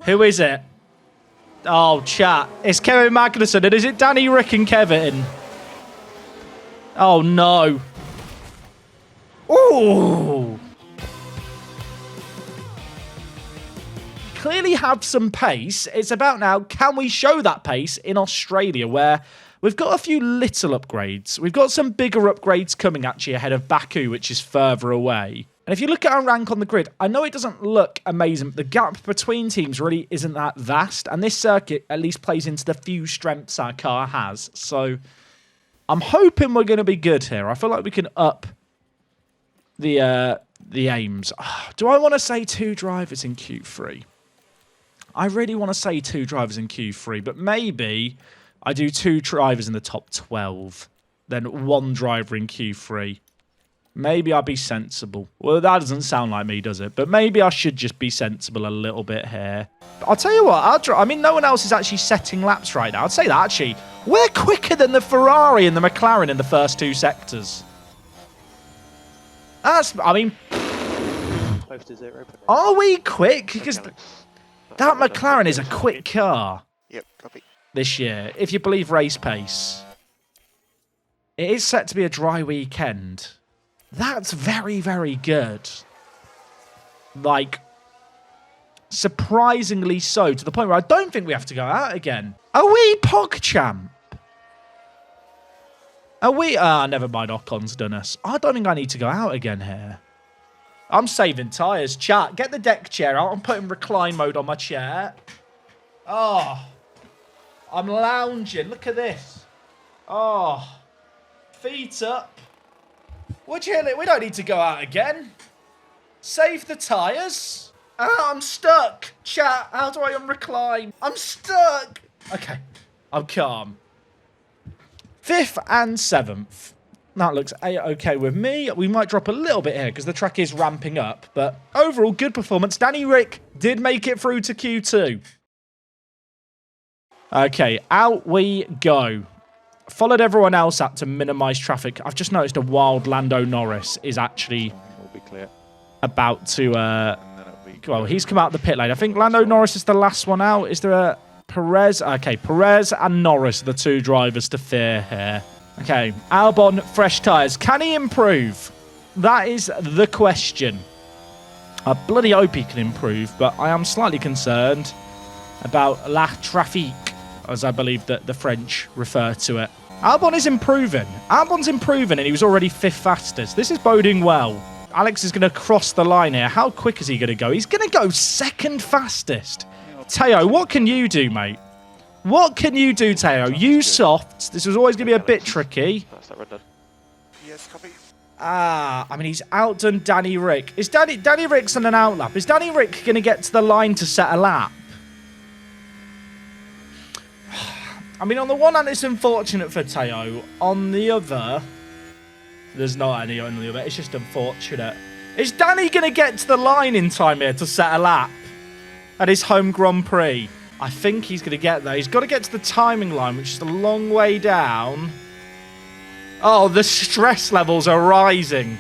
Who is it? Oh, chat. It's Kevin Magnussen. And is it Danny, Rick, and Kevin? Oh, no. Ooh. Clearly have some pace. It's about now, can we show that pace in Australia, where we've got a few little upgrades. We've got some bigger upgrades coming actually ahead of Baku, which is further away. And if you look at our rank on the grid, I know it doesn't look amazing, but the gap between teams really isn't that vast. And this circuit at least plays into the few strengths our car has. So I'm hoping we're going to be good here. I feel like we can up the aims. Do I want to say 2 drivers in Q3? I really want to say 2 drivers in Q3, but maybe I do 2 drivers in the top 12, then 1 driver in Q3. Maybe I'll be sensible. Well, that doesn't sound like me, does it? But maybe I should just be sensible a little bit here. I'll tell you what, I mean, no one else is actually setting laps right now. I'd say that, actually. We're quicker than the Ferrari and the McLaren in the first 2 sectors. That's, I mean... Close to 0. Are we quick? Because that McLaren is a quick car. Yep, copy. This year, if you believe race pace. It is set to be a dry weekend. That's very, very good. Like, surprisingly so, to the point where I don't think we have to go out again. Are we PogChamp? Are we... never mind, Ocon's done us. I don't think I need to go out again here. I'm saving tyres. Chat, get the deck chair out. I'm putting recline mode on my chair. Oh, I'm lounging. Look at this. Oh, feet up. Would you? We don't need to go out again. Save the tyres. I'm stuck. Chat, how do I unrecline? I'm stuck. Okay, I'm calm. 5th and 7th. That looks okay with me. We might drop a little bit here because the track is ramping up. But overall, good performance. Danny Rick did make it through to Q2. Okay, out we go. Followed everyone else out to minimise traffic. I've just noticed a wild Lando Norris is actually about to... well, he's come out the pit lane. I think Lando Norris is the last one out. Is there a Perez? Okay, Perez and Norris are the 2 drivers to fear here. Okay, Albon, fresh tyres. Can he improve? That is the question. I bloody hope he can improve, but I am slightly concerned about la trafic, as I believe that the French refer to it. Albon is improving. Albon's improving, and he was already 5th fastest. This is boding well. Alex is going to cross the line here. How quick is he going to go? He's going to go 2nd fastest. Teo, what can you do, mate? What can you do, Teo? Use softs. This was always going to be a bit tricky. Yes, copy. I mean, he's outdone Danny Rick. Is Danny Rick's on an outlap? Is Danny Rick going to get to the line to set a lap? I mean, on the one hand, it's unfortunate for Teo. On the other, there's not any on the other. It's just unfortunate. Is Danny going to get to the line in time here to set a lap at his home Grand Prix? I think he's going to get there. He's got to get to the timing line, which is a long way down. Oh, the stress levels are rising.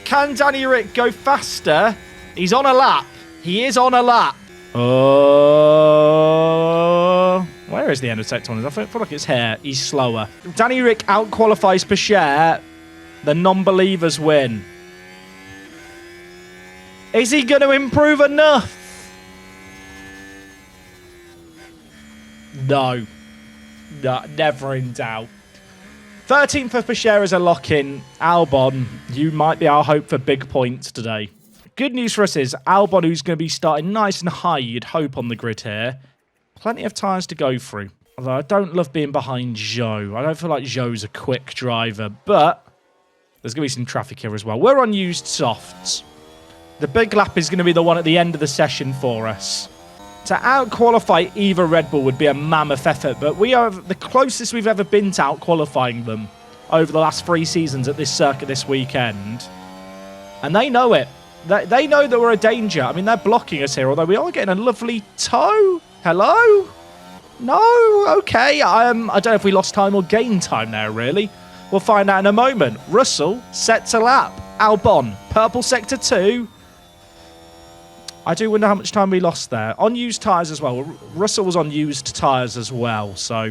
Can Danny Rick go faster? He's on a lap. He is on a lap. Oh, where is the end of sector 1? I feel like it's here. He's slower. Danny Rick out-qualifies Pachere. The non-believers win. Is he going to improve enough? No. No, never in doubt. 13th for Pachere is a lock-in. Albon, you might be our hope for big points today. Good news for us is Albon, who's going to be starting nice and high, you'd hope, on the grid here. Plenty of tyres to go through. Although I don't love being behind Zhou. I don't feel like Zhou's a quick driver, but there's going to be some traffic here as well. We're on used softs. The big lap is going to be the one at the end of the session for us. To out-qualify either Red Bull would be a mammoth effort, but we are the closest we've ever been to out-qualifying them over the last 3 seasons at this circuit this weekend. And they know it. They know that we're a danger. I mean, they're blocking us here, although we are getting a lovely tow. Hello? No? Okay. I don't know if we lost time or gained time there, really. We'll find out in a moment. Russell sets a lap. Albon, purple sector 2. I do wonder how much time we lost there. On used tyres as well. Russell was on used tyres as well, so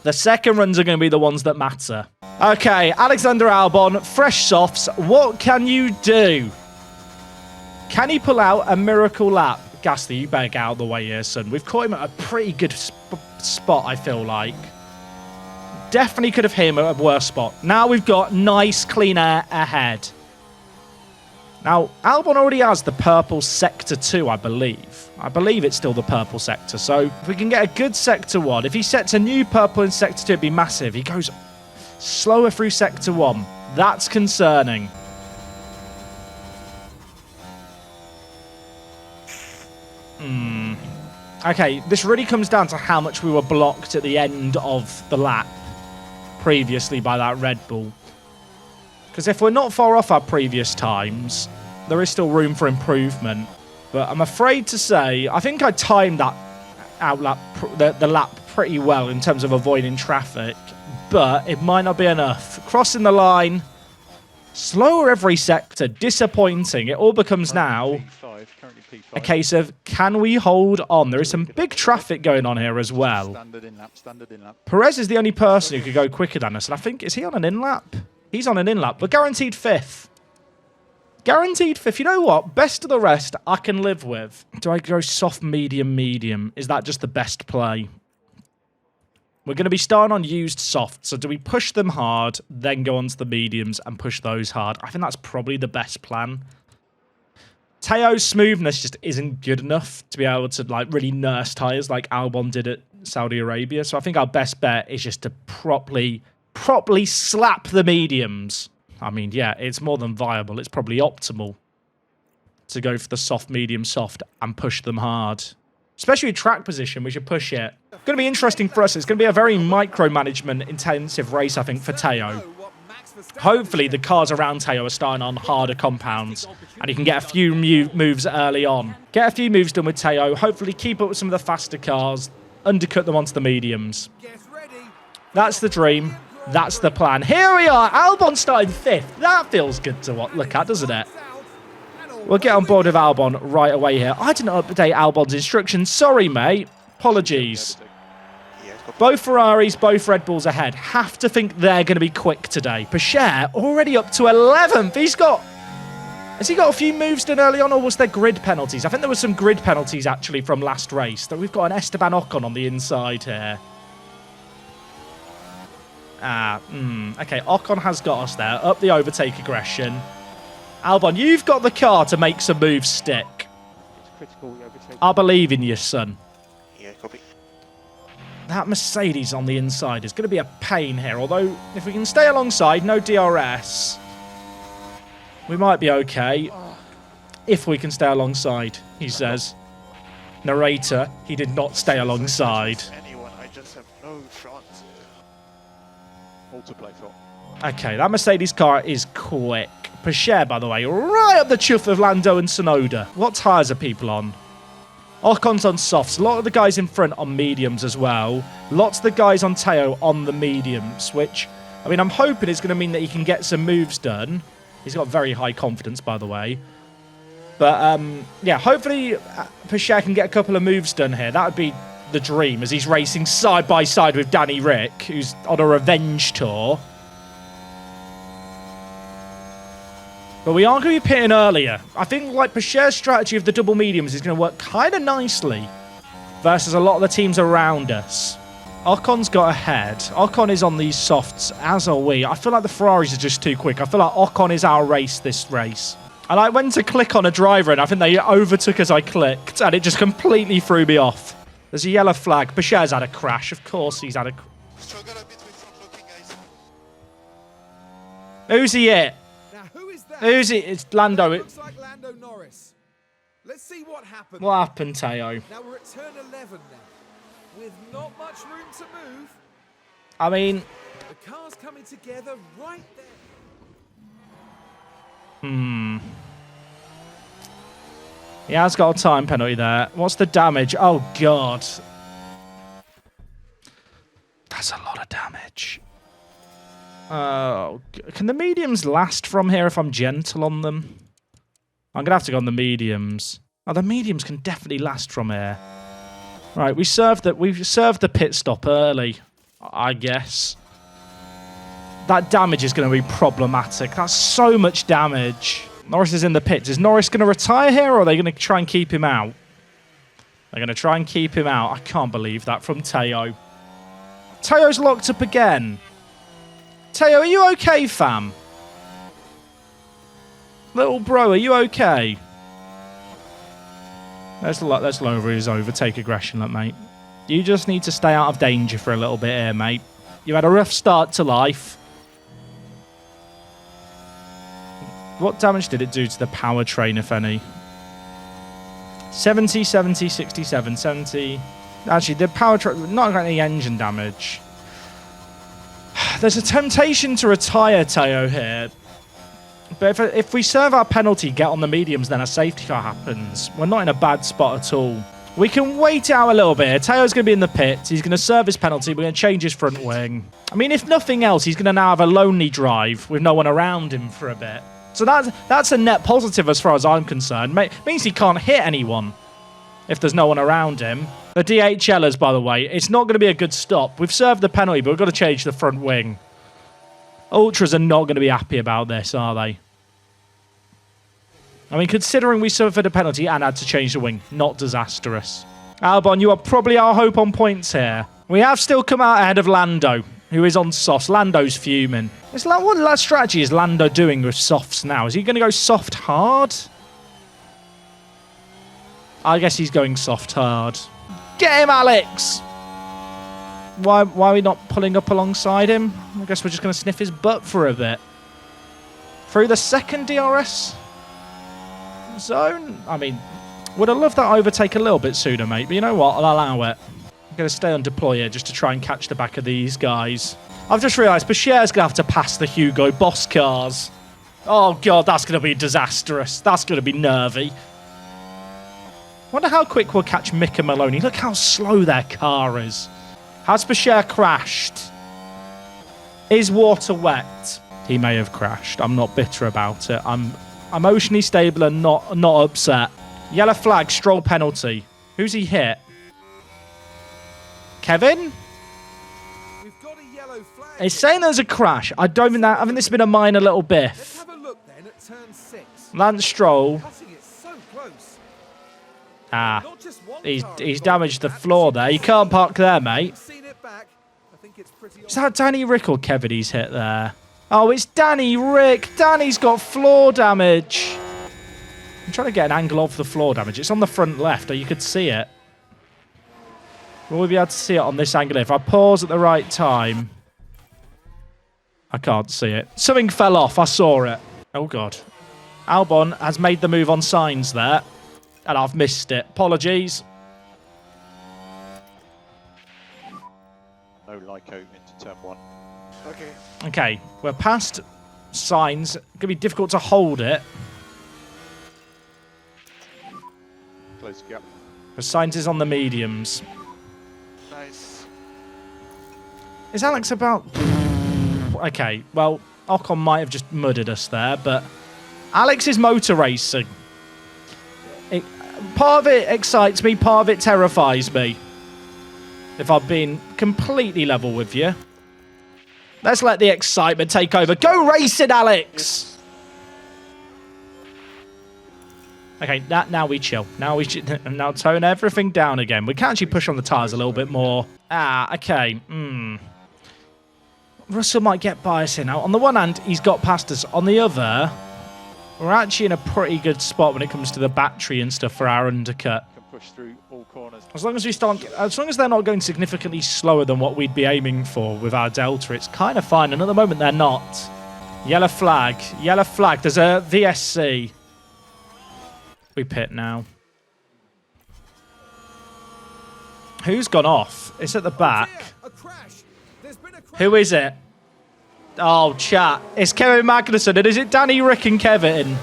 the second runs are going to be the ones that matter. Okay, Alexander Albon, fresh softs. What can you do? Can he pull out a miracle lap? Gasly, you better get out of the way here, son. We've caught him at a pretty good spot, I feel like. Definitely could have hit him at a worse spot. Now we've got nice, clean air ahead. Now, Albon already has the purple sector 2, I believe. I believe it's still the purple sector. So if we can get a good sector 1, if he sets a new purple in sector 2, it'd be massive. He goes slower through sector 1. That's concerning. Okay, this really comes down to how much we were blocked at the end of the lap previously by that Red Bull. Because if we're not far off our previous times, there is still room for improvement. But I'm afraid to say, I think I timed that outlap, the lap pretty well in terms of avoiding traffic. But it might not be enough. Crossing the line, slower every sector, disappointing. It all becomes now a case of, can we hold on? There is some big traffic going on here as well. Standard in lap. Perez is the only person who could go quicker than us. And I think, is he on an in-lap? He's on an in-lap. We're guaranteed 5th. Guaranteed 5th. You know what? Best of the rest, I can live with. Do I go soft, medium, medium? Is that just the best play? We're going to be starting on used soft. So do we push them hard, then go on to the mediums and push those hard? I think that's probably the best plan. Teo's smoothness just isn't good enough to be able to like really nurse tyres like Albon did at Saudi Arabia. So I think our best bet is just to properly slap the mediums. I mean, yeah, it's more than viable. It's probably optimal to go for the soft, medium, soft and push them hard. Especially with track position, we should push it. Going to be interesting for us. It's going to be a very micromanagement intensive race, I think, for Teo. Hopefully the cars around Teo are starting on harder compounds and he can get a few moves early on. Get a few moves done with Teo. Hopefully keep up with some of the faster cars. Undercut them onto the mediums. That's the dream. That's the plan. Here we are. Albon starting 5th. That feels good to look at, doesn't it? We'll get on board with Albon right away here. I didn't update Albon's instructions. Sorry, mate. Apologies. Both Ferraris, both Red Bulls ahead. Have to think they're going to be quick today. Pacher already up to 11th. Has he got a few moves done early on, or was there grid penalties? I think there were some grid penalties, actually, from last race. That we've got an Esteban Ocon on the inside here. Okay, Ocon has got us there. Up the overtake aggression. Albon, you've got the car to make some moves stick. It's critical, the overtake. I believe in you, son. Yeah, copy. That Mercedes on the inside is going to be a pain here. Although, if we can stay alongside, no DRS, we might be okay. If we can stay alongside, he says. Narrator, he did not stay alongside. Anyone, I just have no chance. All to play for. Okay, that Mercedes car is quick. Pacher, by the way, right up the chuff of Lando and Tsunoda. What tyres are people on? Ocon's on softs. A lot of the guys in front on mediums as well. Lots of the guys on Teo on the mediums, which, I mean, I'm hoping it's going to mean that he can get some moves done. He's got very high confidence, by the way. But, yeah, hopefully Pacher can get a couple of moves done here. That would be the dream, as he's racing side by side with Danny Rick, who's on a revenge tour. But we are going to be pitting earlier. I think like Pacher's strategy of the double mediums is going to work kind of nicely versus a lot of the teams around us. Ocon's got ahead. Ocon is on these softs, as are we. I feel like the Ferraris are just too quick. I feel like Ocon is our race this race. And I went to click on a driver and I think they overtook as I clicked and it just completely threw me off. There's a yellow flag. Pacher's had a crash. Of course he's had a... Struggle a bit with front looking, guys. Who's he hit? Who's it? It's Lando. Looks like Lando Norris. Let's see what happened. What happened, Teo? Now we're at turn 11 now, with not much room to move. I mean... The car's coming together right there. He has got a time penalty there. What's the damage? Oh, God. That's a lot of damage. Oh, can the mediums last from here if I'm gentle on them? I'm going to have to go on the mediums. Oh, the mediums can definitely last from here. Right, we've served the pit stop early, I guess. That damage is going to be problematic. That's so much damage. Norris is in the pits. Is Norris going to retire here, or are they going to try and keep him out? They're going to try and keep him out. I can't believe that from Teo. Teo's locked up again. Teo, are you okay, fam? Little bro, are you okay? Let's lower his overtake aggression, look, mate. You just need to stay out of danger for a little bit here, mate. You had a rough start to life. What damage did it do to the powertrain, if any? 70, 70, 67, 70. Actually, the powertrain, not got any engine damage. There's a temptation to retire Teo here. But if we serve our penalty, get on the mediums, then a safety car happens. We're not in a bad spot at all. We can wait out a little bit. Teo's going to be in the pits. He's going to serve his penalty. We're going to change his front wing. I mean, if nothing else, he's going to now have a lonely drive with no one around him for a bit. So that's a net positive as far as I'm concerned. Means he can't hit anyone if there's no one around him. The DHLers, by the way, it's not going to be a good stop. We've served the penalty, but we've got to change the front wing. Ultras are not going to be happy about this, are they? I mean, considering we suffered a penalty and had to change the wing, not disastrous. Albon, you are probably our hope on points here. We have still come out ahead of Lando, who is on softs. Lando's fuming. What strategy is Lando doing with softs now? Is he going to go soft hard? I guess he's going soft hard. Get him, Alex! Why are we not pulling up alongside him? I guess we're just going to sniff his butt for a bit. Through the second DRS zone? I mean, would have loved that overtake a little bit sooner, mate. But you know what? I'll allow it. I'm going to stay on deploy here just to try and catch the back of these guys. I've just realised Bashir's going to have to pass the Hugo Boss cars. Oh, God, that's going to be disastrous. That's going to be nervy. Wonder how quick we'll catch Mick and Maloney. Look how slow their car is. Has Bashir crashed? Is water wet? He may have crashed. I'm not bitter about it. I'm emotionally stable and not upset. Yellow flag, Stroll penalty. Who's he hit? Kevin? We've got a yellow flag. It's saying there's a crash. I think this has been a minor little Let's biff. have a look then at turn 6. Lance Stroll. Cutting it so close. Ah, Not just one he's car damaged the floor there. You can't park there, mate. Seen it back. I think it's pretty Is that Danny Rick or Kevin he's hit there? Oh, it's Danny Rick. Danny's got floor damage. I'm trying to get an angle of the floor damage. It's on the front left, or you could see it. Will we be able to see it on this angle? If I pause at the right time, I can't see it. Something fell off. I saw it. Oh, God. Albon has made the move on signs there, and I've missed it. Apologies. No Lyco into turn 1. Okay. Okay, we're past signs. It's going to be difficult to hold it. Close gap. But signs is on the mediums. Nice. Is Alex about... Okay, well, Ocon might have just murdered us there, but Alex is motor racing. Part of it excites me, part of it terrifies me. If I've been completely level with you. Let's let the excitement take over. Go racing, Alex! Okay, now we chill. Now tone everything down again. We can actually push on the tyres a little bit more. Ah, okay. Russell might get bias in now. On the one hand, he's got past us. On the other, we're actually in a pretty good spot when it comes to the battery and stuff for our undercut. Can push through all corners. As long as they're not going significantly slower than what we'd be aiming for with our Delta, it's kind of fine. And at the moment, they're not. Yellow flag. Yellow flag. There's a VSC. We pit now. Who's gone off? It's at the back. A crash. There's been a crash. Who is it? Oh, chat. It's Kevin Magnussen. And is it Danny, Rick, and Kevin?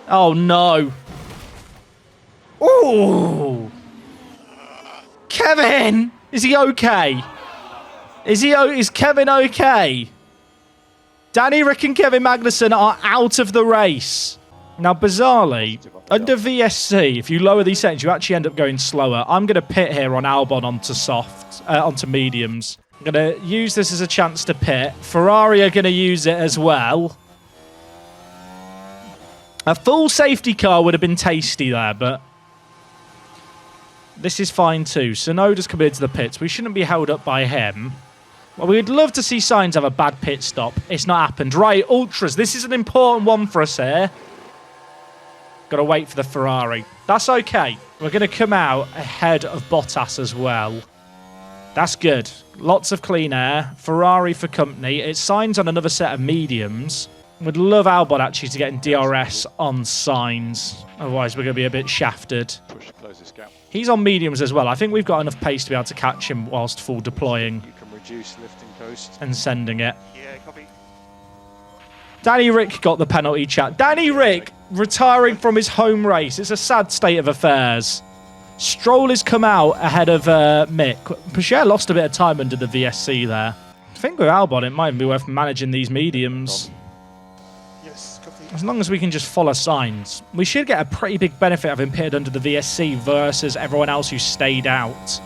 Oh, no. Ooh. Kevin! Is he okay? Is Kevin okay? Danny, Rick, and Kevin Magnussen are out of the race. Now, bizarrely, under VSC, if you lower these settings, you actually end up going slower. I'm going to pit here on Albon onto mediums. I'm going to use this as a chance to pit. Ferrari are going to use it as well. A full safety car would have been tasty there, but this is fine too. Sonoda's come into the pits. We shouldn't be held up by him. Well, we'd love to see Sainz have a bad pit stop. It's not happened. Right, Ultras, this is an important one for us here. Got to wait for the Ferrari. That's okay. We're going to come out ahead of Bottas as well. That's good. Lots of clean air. Ferrari for company. It signs on another set of mediums. Would love Albon actually to get in DRS on Sainz. Otherwise, we're going to be a bit shafted. Push to close this gap. He's on mediums as well. I think we've got enough pace to be able to catch him whilst full deploying You can reduce lift and coast. and sending it. Yeah, copy. Danny Rick got the penalty chat. Danny Rick retiring from his home race. It's a sad state of affairs. Stroll has come out ahead of Mick. Pichère lost a bit of time under the VSC there. I think with Albon, it might be worth managing these mediums. Yes, copy. As long as we can just follow signs. We should get a pretty big benefit of him pitted under the VSC versus everyone else who stayed out.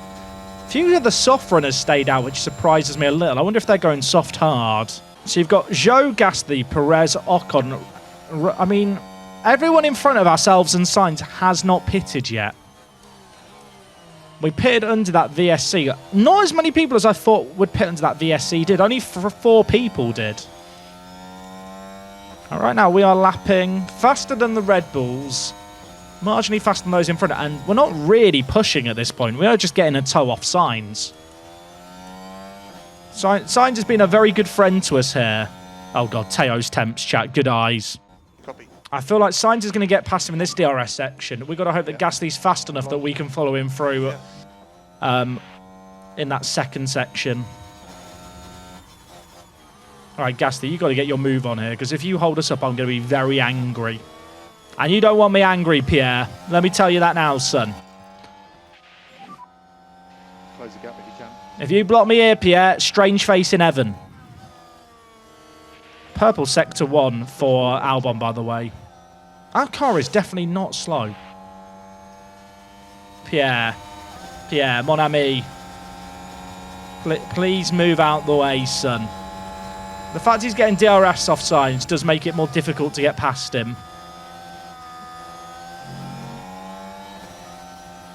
A few of the soft runners stayed out, which surprises me a little. I wonder if they're going soft hard. So you've got Zhou, Gasly, Perez, Ocon. I mean, everyone in front of ourselves and Sainz has not pitted yet. We pitted under that VSC. Not as many people as I thought would pit under that VSC did. Only 4 people did. All right, now we are lapping faster than the Red Bulls. Marginally faster than those in front. And we're not really pushing at this point. We are just getting a toe off Sainz. Sainz has been a very good friend to us here. Oh, God. Teo's temps chat. Good eyes. Copy. I feel like Sainz is going to get past him in this DRS section. We've got to hope that Gasly's fast enough that we can follow him through in that second section. All right, Gasly, you've got to get your move on here, because if you hold us up, I'm going to be very angry. And you don't want me angry, Pierre. Let me tell you that now, son. Close the gap if you can. If you block me here, Pierre, strange face in heaven. Purple sector 1 for Albon, by the way. Our car is definitely not slow. Pierre, mon ami. Please move out the way, son. The fact he's getting DRS off Sainz does make it more difficult to get past him.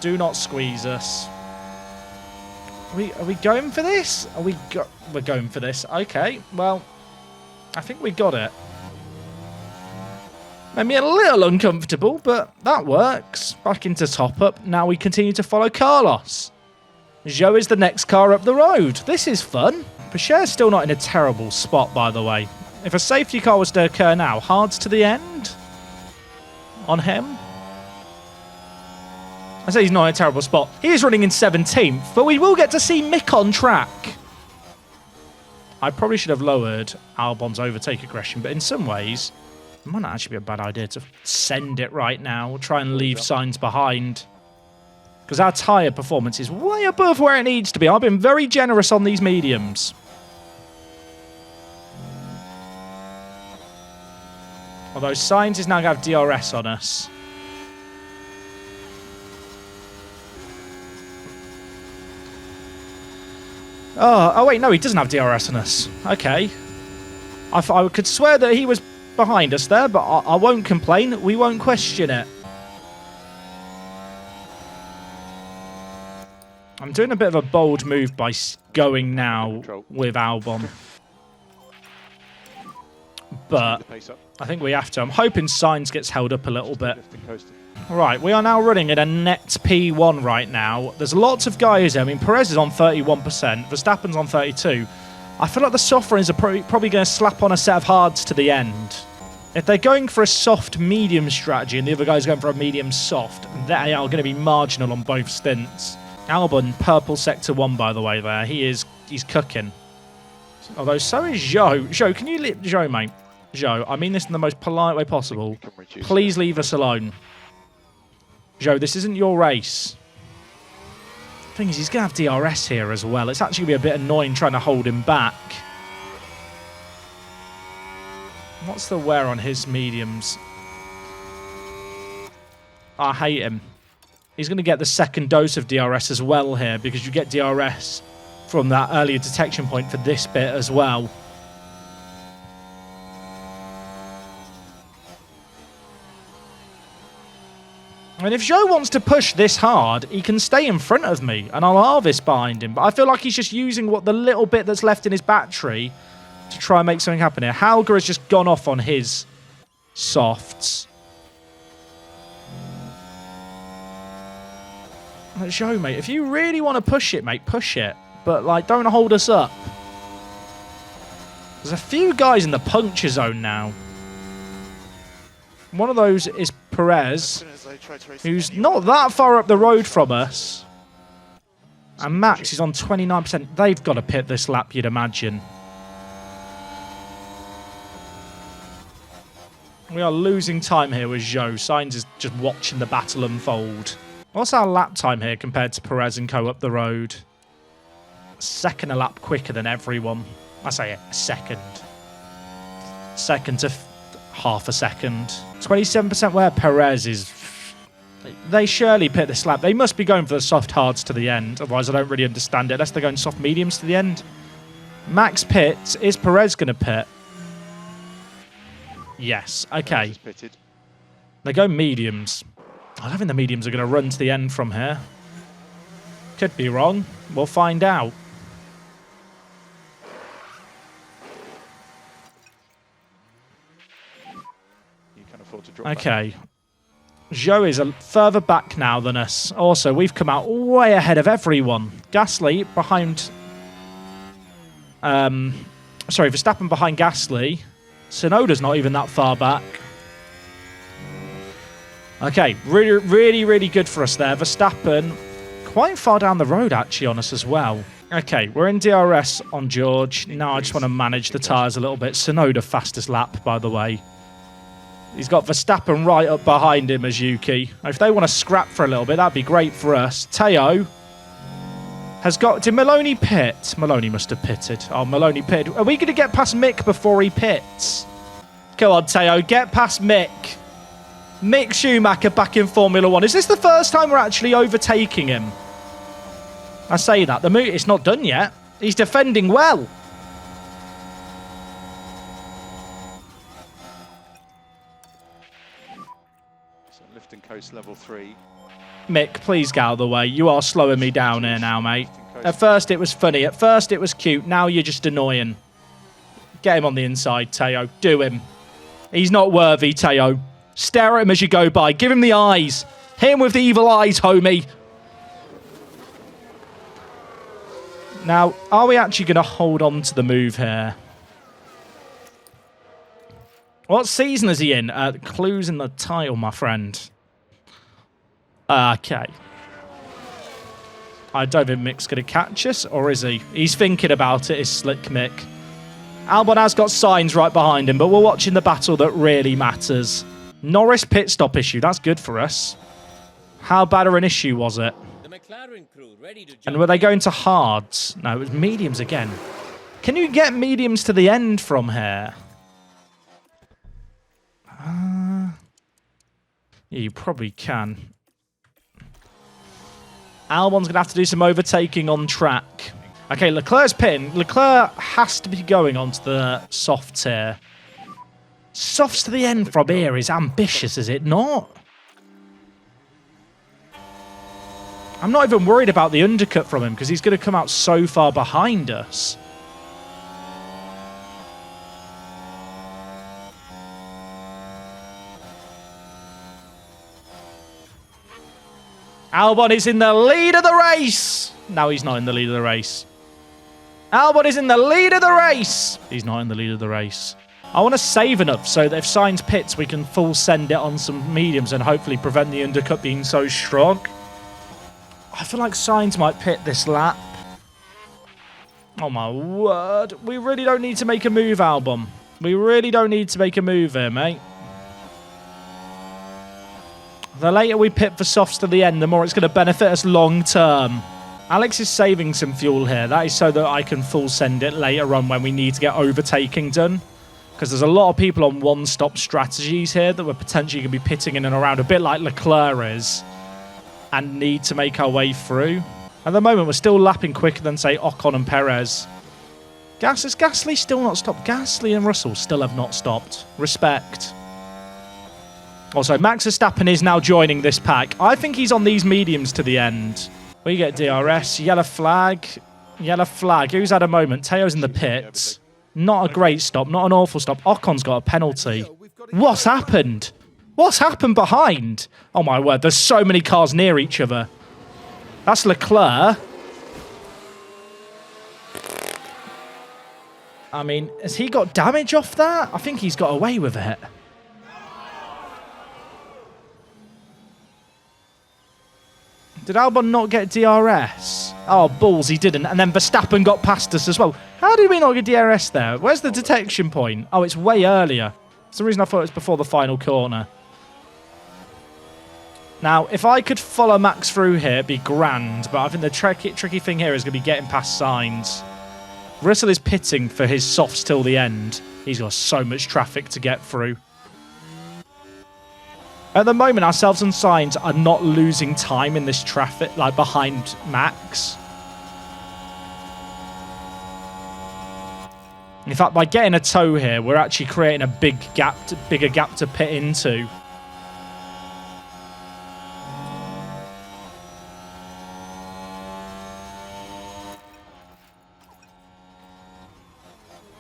Do not squeeze us. Are we going for this? We're going for this. Okay, well, I think we got it. Made me a little uncomfortable, but that works. Back into top up. Now we continue to follow Carlos. Zhou is the next car up the road. This is fun. Pichere's still not in a terrible spot, by the way. If a safety car was to occur now, hards to the end on him. I say he's not in a terrible spot. He is running in 17th, but we will get to see Mick on track. I probably should have lowered Albon's overtake aggression, but in some ways, it might not actually be a bad idea to send it right now. Try and leave Sainz behind. Because our tyre performance is way above where it needs to be. I've been very generous on these mediums. Although Sainz is now going to have DRS on us. Oh, wait, no, he doesn't have DRS on us. Okay. I could swear that he was behind us there, but I won't complain. We won't question it. I'm doing a bit of a bold move by going now with Albon. But I think we have to. I'm hoping Sainz gets held up a little bit. Right, we are now running in a net P1 right now. There's lots of guys here. I mean, Perez is on 31%. Verstappen's on 32%. I feel like the soft runners are probably going to slap on a set of hards to the end. If they're going for a soft-medium strategy and the other guy's going for a medium-soft, they are going to be marginal on both stints. Albon, purple sector 1, by the way, there. He's cooking. Although, so is Zhou. Zhou, can you leave... Zhou, mate. Zhou, I mean this in the most polite way possible. Please leave us alone. Zhou, this isn't your race. The thing is, he's going to have DRS here as well. It's actually going to be a bit annoying trying to hold him back. What's the wear on his mediums? I hate him. He's going to get the second dose of DRS as well here because you get DRS from that earlier detection point for this bit as well. And if Zhou wants to push this hard, he can stay in front of me and I'll harvest behind him. But I feel like he's just using what the little bit that's left in his battery to try and make something happen here. Hauger has just gone off on his softs. Zhou, mate, if you really want to push it, mate, push it. But, like, don't hold us up. There's a few guys in the puncture zone now. One of those is Perez, who's not that far up the road from us. And Max is on 29%. They've got to pit this lap, you'd imagine. We are losing time here with Zhou. Sainz is just watching the battle unfold. What's our lap time here compared to Perez and co up the road? Second a lap quicker than everyone. I say a second. Second to half a second. 27% where Perez is. They surely pit this lap. They must be going for the soft hards to the end. Otherwise, I don't really understand it. Unless they're going soft mediums to the end. Max pits. Is Perez going to pit? Yes. Okay. They go mediums. I don't think the mediums are going to run to the end from here. Could be wrong. We'll find out. Okay. Zhou is further back now than us. Also, we've come out way ahead of everyone. Gasly behind... Verstappen behind Gasly. Tsunoda's not even that far back. Okay, really good for us there. Verstappen quite far down the road, actually, on us as well. Okay, we're in DRS on George. Now I just want to manage the tyres a little bit. Tsunoda fastest lap, by the way. He's got Verstappen right up behind him as Yuki. If they want to scrap for a little bit, that'd be great for us. Teo has got... Did Maloney pit? Maloney must have pitted. Oh, Maloney pitted. Are we going to get past Mick before he pits? Come on, Teo. Get past Mick. Mick Schumacher back in Formula 1. Is this the first time we're actually overtaking him? I say that. It's not done yet. He's defending well. Lift and coast level 3. Mick, please get out of the way. You are slowing me down here now, mate. At first it was funny. At first it was cute. Now you're just annoying. Get him on the inside, Teo. Do him. He's not worthy, Teo. Stare at him as you go by. Give him the eyes. Hit him with the evil eyes, homie. Now, are we actually going to hold on to the move here? What season is he in? Clues in the title, my friend. Okay. I don't think Mick's going to catch us, or is he? He's thinking about it, is Slick Mick. Albon has got signs right behind him, but we're watching the battle that really matters. Norris pit stop issue. That's good for us. How bad of an issue was it? And were they going to hards? No, it was mediums again. Can you get mediums to the end from here? Yeah, you probably can. Albon's going to have to do some overtaking on track. Okay, Leclerc's pitting. Leclerc has to be going onto the softs here. Softs to the end from here is ambitious, is it not? I'm not even worried about the undercut from him because he's going to come out so far behind us. Albon is in the lead of the race. No, he's not in the lead of the race. Albon is in the lead of the race. He's not in the lead of the race. I want to save enough so that if Sainz pits, we can full send it on some mediums and hopefully prevent the undercut being so strong. I feel like Sainz might pit this lap. Oh my word. We really don't need to make a move, Albon. We really don't need to make a move here, mate. The later we pit for softs to the end, the more it's going to benefit us long term. Alex is saving some fuel here. That is so that I can full send it later on when we need to get overtaking done. because there's a lot of people on one-stop strategies here that we're potentially going to be pitting in and around, a bit like Leclerc is, and need to make our way through. At the moment, we're still lapping quicker than, say, Ocon and Perez. Has Gasly still not stopped? Gasly and Russell still have not stopped. Respect. Also, Max Verstappen is now joining this pack. I think he's on these mediums to the end. We get DRS, yellow flag. Yellow flag. Who's had a moment? Teo's in the pits. Not a great stop, not an awful stop. Ocon's got a penalty. What's happened? What's happened behind? Oh my word, there's so many cars near each other. That's Leclerc. I mean, has he got damage off that? I think he's got away with it. Did Albon not get DRS? Oh, balls, he didn't. And then Verstappen got past us as well. How did we not get DRS there? Where's the detection point? Oh, it's way earlier. For some reason I thought it was before the final corner. Now, if I could follow Max through here, it'd be grand. But I think the tricky thing here is going to be getting past Sainz. Russell is pitting for his softs till the end. He's got so much traffic to get through. At the moment, ourselves and Sainz are not losing time in this traffic, like behind Max. In fact, by getting a tow here, we're actually creating a bigger gap to pit into.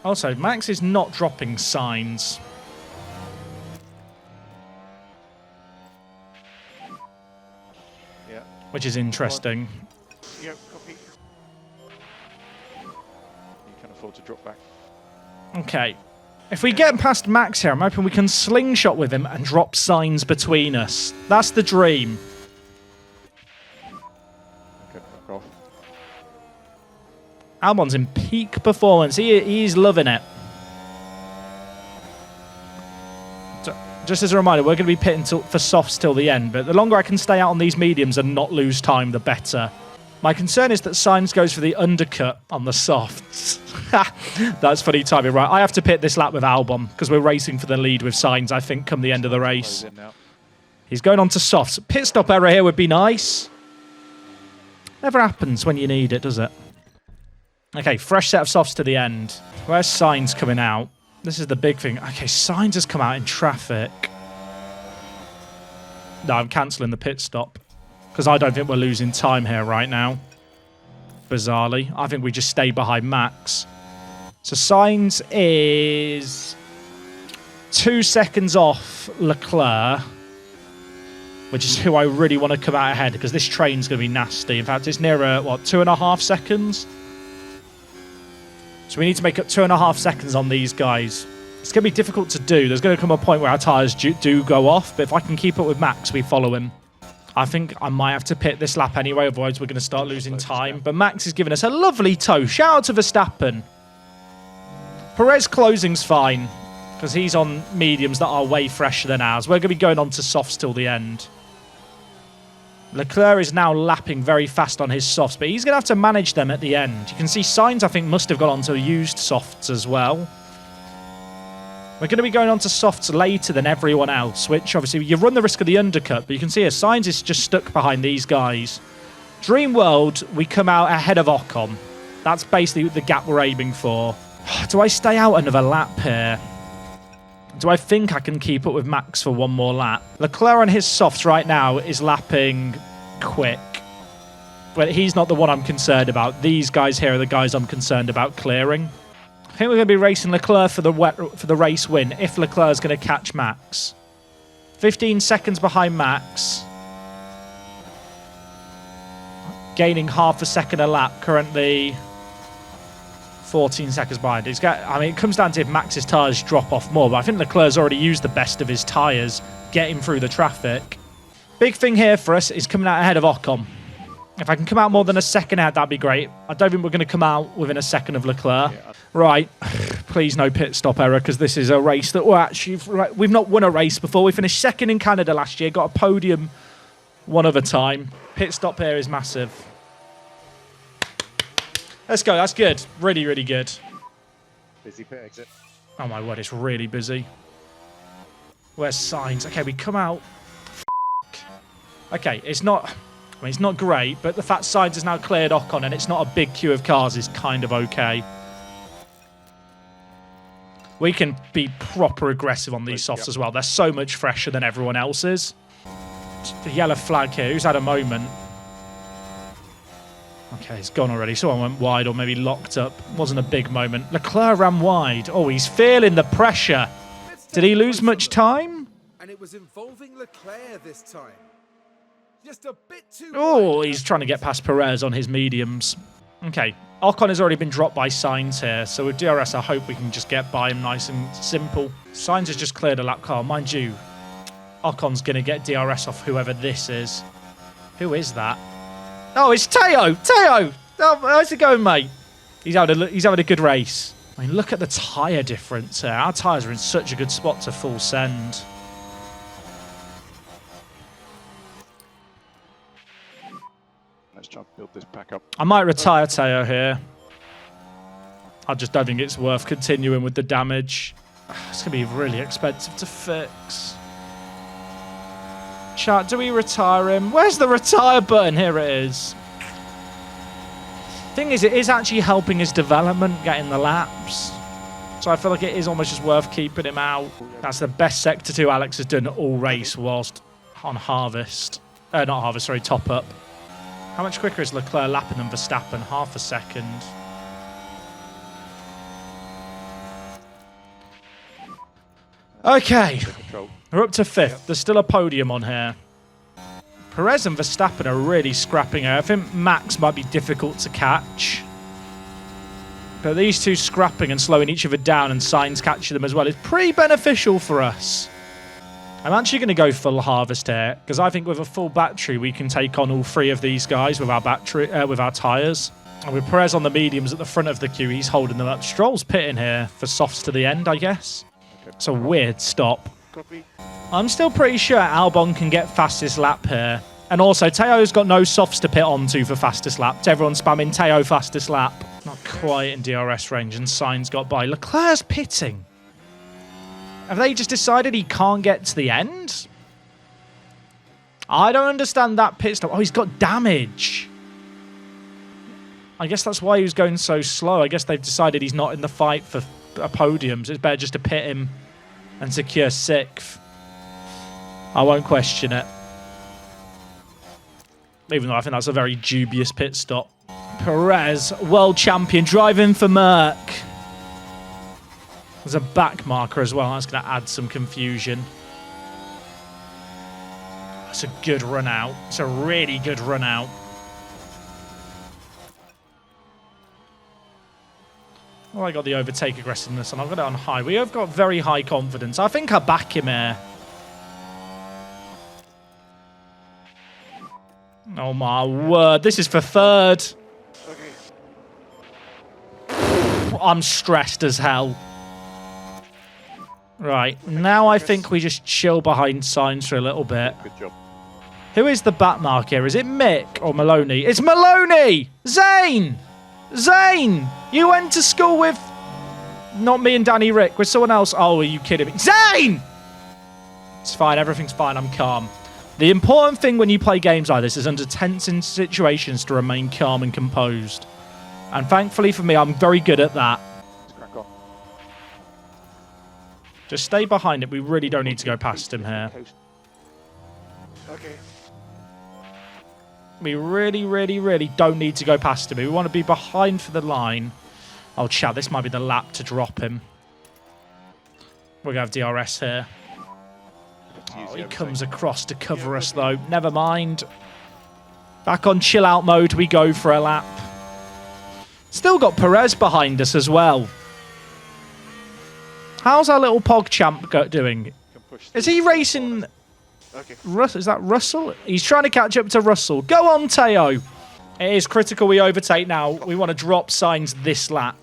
Also, Max is not dropping Sainz. Yeah. Which is interesting. Yep, copy. You can afford to drop back. Okay. If we get past Max here, I'm hoping we can slingshot with him and drop Sainz between us. That's the dream. Okay, back off. Albon's in peak performance. He's loving it. So, just as a reminder, we're going to be pitting for softs till the end, but the longer I can stay out on these mediums and not lose time, the better. My concern is that Sainz goes for the undercut on the softs. That's funny timing, right? I have to pit this lap with Albon because we're racing for the lead with Sainz, I think, come the end of the race. He's going on to softs. Pit stop error here would be nice. Never happens when you need it, does it? Okay, fresh set of softs to the end. Where's Sainz coming out? This is the big thing. Okay, Sainz has come out in traffic. No, I'm cancelling the pit stop. Because I don't think we're losing time here right now. Bizarrely. I think we just stay behind Max. So Sainz is 2 seconds off Leclerc. Which is who I really want to come out ahead. Because this train's going to be nasty. In fact, it's nearer, what, 2.5 seconds? So we need to make up 2.5 seconds on these guys. It's going to be difficult to do. There's going to come a point where our tyres do go off. But if I can keep up with Max, we follow him. I think I might have to pit this lap anyway. Otherwise, we're going to start losing time. But Max is giving us a lovely tow. Shout out to Verstappen. Perez closing's fine. Because he's on mediums that are way fresher than ours. We're going to be going on to softs till the end. Leclerc is now lapping very fast on his softs, but he's going to have to manage them at the end. You can see Sainz, I think, must have gone on to used softs as well. We're going to be going on to softs later than everyone else, which obviously you run the risk of the undercut, but you can see here Sainz is just stuck behind these guys. Dream World, we come out ahead of Ocon. That's basically the gap we're aiming for. Do I stay out another lap here? Do I think I can keep up with Max for one more lap? Leclerc on his softs right now is lapping quick. But he's not the one I'm concerned about. These guys here are the guys I'm concerned about clearing. I think we're going to be racing Leclerc for the race win if Leclerc's going to catch Max. 15 seconds behind Max. Gaining half a second a lap. Currently 14 seconds behind. It comes down to if Max's tyres drop off more, but I think Leclerc's already used the best of his tyres, getting through the traffic. Big thing here for us is coming out ahead of Ocon. If I can come out more than a second ahead, that'd be great. I don't think we're going to come out within a second of Leclerc. Yeah. Right, please no pit stop error, because this is a race that we've not won a race before. We finished second in Canada last year, got a podium one other time. Pit stop here is massive. Let's go. That's good. Really, really good. Busy pit exit. Oh my word, it's really busy. Where's Sainz? Okay, we come out. Okay, it's not... I mean, it's not great, but the fact Sainz has now cleared Ocon and it's not a big queue of cars is kind of okay. We can be proper aggressive on these softs as well. They're so much fresher than everyone else's. The yellow flag here. Who's had a moment? Okay, it's gone already. Someone went wide or maybe locked up. Wasn't a big moment. Leclerc ran wide. Oh, he's feeling the pressure. Did he lose much time? And it was involving Leclerc this time. Just a bit too. Oh, he's trying to get past Perez on his mediums. Okay, Ocon has already been dropped by Sainz here, so with DRS I hope we can just get by him nice and simple. Sainz has just cleared a lap car. Mind you, Ocon's going to get DRS off whoever this is. Who is that? Oh, it's Teo! Teo! Oh, how's it going, mate? He's having a good race. I mean, look at the tyre difference here. Our tyres are in such a good spot to full send. Let's try and build this back up. I might retire Teo here. I just don't think it's worth continuing with the damage. It's going to be really expensive to fix. Chat, do we retire him? Where's the retire button? Here it is. Thing is, it is actually helping his development, getting the laps. So I feel like it is almost just worth keeping him out. That's the best Sector 2 Alex has done all race whilst on Harvest. Not Harvest, sorry, top up. How much quicker is Leclerc lapping than Verstappen? Half a second. Okay. We're up to 5th. There's still a podium on here. Perez and Verstappen are really scrapping here. I think Max might be difficult to catch. But these two scrapping and slowing each other down and Sainz catching them as well is pretty beneficial for us. I'm actually going to go full harvest here because I think with a full battery we can take on all 3 of these guys with our battery, with our tyres. And with Perez on the mediums at the front of the queue, he's holding them up. Stroll's pitting here for softs to the end, I guess. It's a weird stop. Copy. I'm still pretty sure Albon can get fastest lap here. And also, Teo's got no softs to pit onto for fastest lap. Everyone's spamming Teo fastest lap. Not quite in DRS range, and Sainz got by. Leclerc's pitting. Have they just decided he can't get to the end? I don't understand that pit stop. Oh, he's got damage. I guess that's why he was going so slow. I guess they've decided he's not in the fight for podiums. It's better just to pit him and secure 6th. I won't question it. Even though I think that's a very dubious pit stop. Perez, world champion, driving for Merc. There's a back marker as well. That's going to add some confusion. That's a good run out. It's a really good run out. Well, I got the overtake aggressiveness and I've got it on high. We have got very high confidence. I think I back him here. Oh my word, this is for 3rd. Okay. I'm stressed as hell. Right, now I think we just chill behind Sainz for a little bit. Good job. Who is the back mark here? Is it Mick or Maloney? It's Maloney! Zane! Zane! You went to school with... Not me and Danny Rick, with someone else. Oh, are you kidding me? Zane! It's fine, everything's fine, I'm calm. The important thing when you play games like this is under tense situations to remain calm and composed. And thankfully for me, I'm very good at that. Let's crack on. Just stay behind it. We really don't need to go past him here. Okay. We really, really, really don't need to go past him. We want to be behind for the line. Oh, chat, this might be the lap to drop him. We're going to have DRS here. Oh, he comes across to cover us, though. Never mind. Back on chill-out mode, we go for a lap. Still got Perez behind us as well. How's our little PogChamp doing? Is he racing... Okay. Is that Russell? He's trying to catch up to Russell. Go on, Teo. It is critical we overtake now. We want to drop Sainz this lap.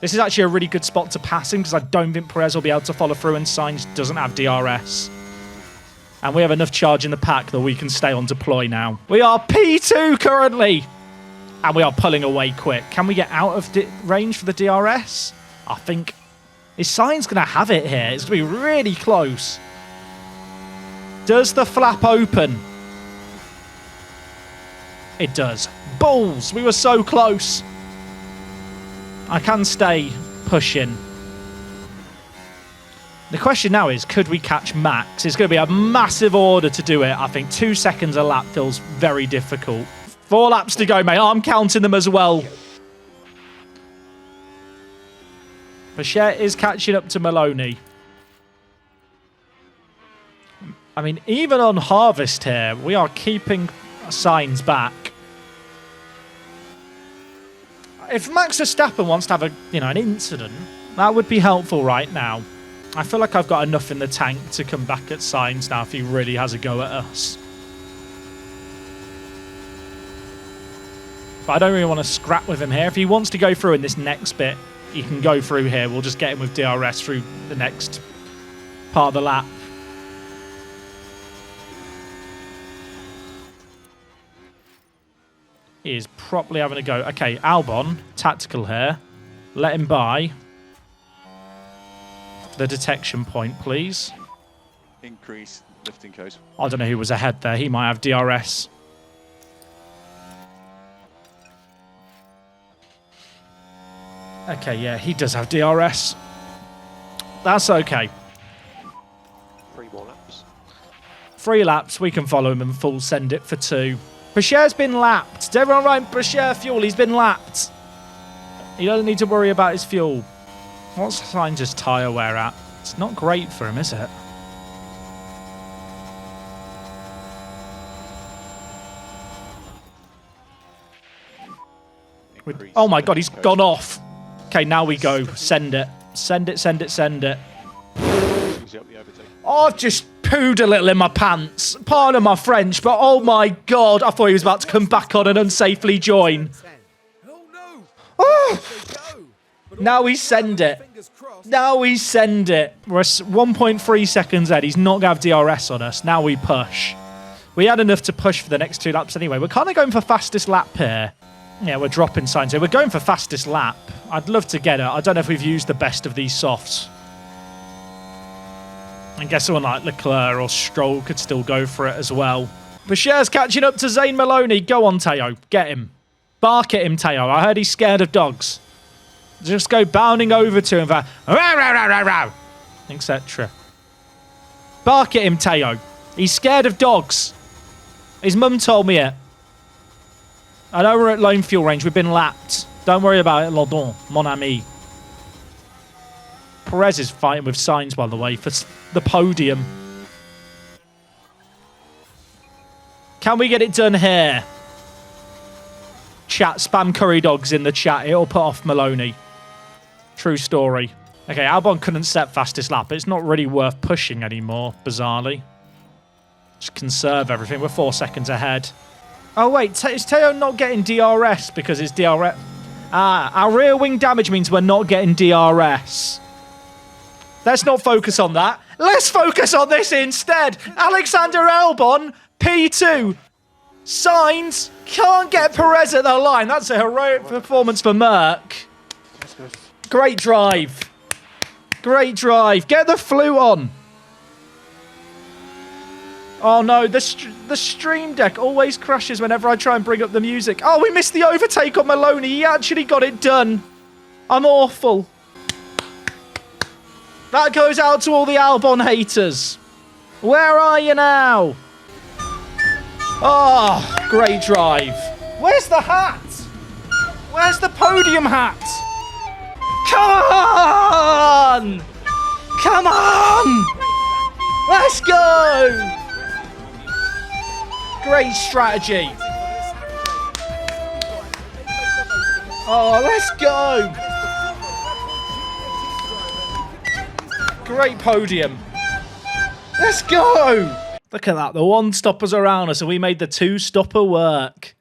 This is actually a really good spot to pass him because I don't think Perez will be able to follow through and Sainz doesn't have DRS. And we have enough charge in the pack that we can stay on deploy now. We are P2 currently. And we are pulling away quick. Can we get out of range for the DRS? I think Is Sainz going to have it here? It's going to be really close. Does the flap open? It does. Balls! We were so close. I can stay pushing. The question now is, could we catch Max? It's going to be a massive order to do it. I think 2 seconds a lap feels very difficult. 4 laps to go, mate. I'm counting them as well. Bechet is catching up to Maloney. I mean, even on Harvest here, we are keeping Sainz back. If Max Verstappen wants to have an incident, that would be helpful right now. I feel like I've got enough in the tank to come back at Sainz now if he really has a go at us. But I don't really want to scrap with him here. If he wants to go through in this next bit, he can go through here. We'll just get him with DRS through the next part of the lap. He is properly having a go. Okay, Albon, tactical here. Let him by the detection point, please. Increase lifting code. I don't know who was ahead there. He might have DRS. Okay, yeah, he does have DRS. That's okay. 3 more laps. 3 laps, we can follow him and full send it for 2. Bechet's been lapped. Is everyone right? Bechet fuel, he's been lapped. He doesn't need to worry about his fuel. What's Sainz's tyre wear at? It's not great for him, is it? Oh my god, he's gone off. Okay, now we go. Send it. Send it, send it, send it. Oh, I've just pooed a little in my pants. Pardon my French, but oh my god, I thought he was about to come back on and unsafely join. Oh no! Oh. They go. But Now all we the send time, it. fingers crossed. Now we send it. We're 1.3 seconds ahead. He's not going to have DRS on us. Now we push. We had enough to push for the next 2 laps anyway. We're kind of going for fastest lap here. Yeah, we're dropping signs here. We're going for fastest lap. I'd love to get it. I don't know if we've used the best of these softs. I guess someone like Leclerc or Stroll could still go for it as well. Bechet's catching up to Zane Maloney. Go on, Teo. Get him. Bark at him, Teo. I heard he's scared of dogs. Just go bounding over to him for etc. Bark at him, Teo. He's scared of dogs. His mum told me it. I know we're at lone fuel range. We've been lapped. Don't worry about it, Lodon, mon ami. Perez is fighting with Sainz, by the way, for the podium. Can we get it done here? Chat, spam curry dogs in the chat. It'll put off Maloney. True story. Okay, Albon couldn't set fastest lap. It's not really worth pushing anymore, bizarrely. Just conserve everything. We're 4 seconds ahead. Oh, wait. Is Teo not getting DRS because it's DRS? Ah, our rear wing damage means we're not getting DRS. Let's not focus on that. Let's focus on this instead. Alexander Albon, P2. Sainz can't get Perez at the line. That's a heroic performance for Merc. Great drive. Great drive. Get the flute on. Oh no, the stream deck always crashes whenever I try and bring up the music. Oh, we missed the overtake on Maloney. He actually got it done. I'm awful. That goes out to all the Albon haters. Where are you now? Oh, great drive. Where's the hat? Where's the podium hat? Come on! Come on! Let's go! Great strategy. Oh, let's go. Great podium. Let's go. Look at that. The one-stoppers around us, and we made the two-stopper work.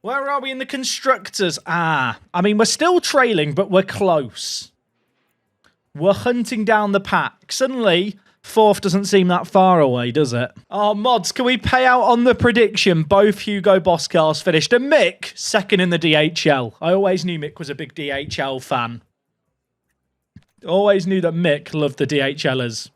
Where are we in the constructors? I mean, we're still trailing, but we're close. We're hunting down the pack. Suddenly, fourth doesn't seem that far away, does it? Oh, mods, can we pay out on the prediction? Both Hugo Boss cars finished. And Mick, second in the DHL. I always knew Mick was a big DHL fan. Always knew that Mick loved the DHLers.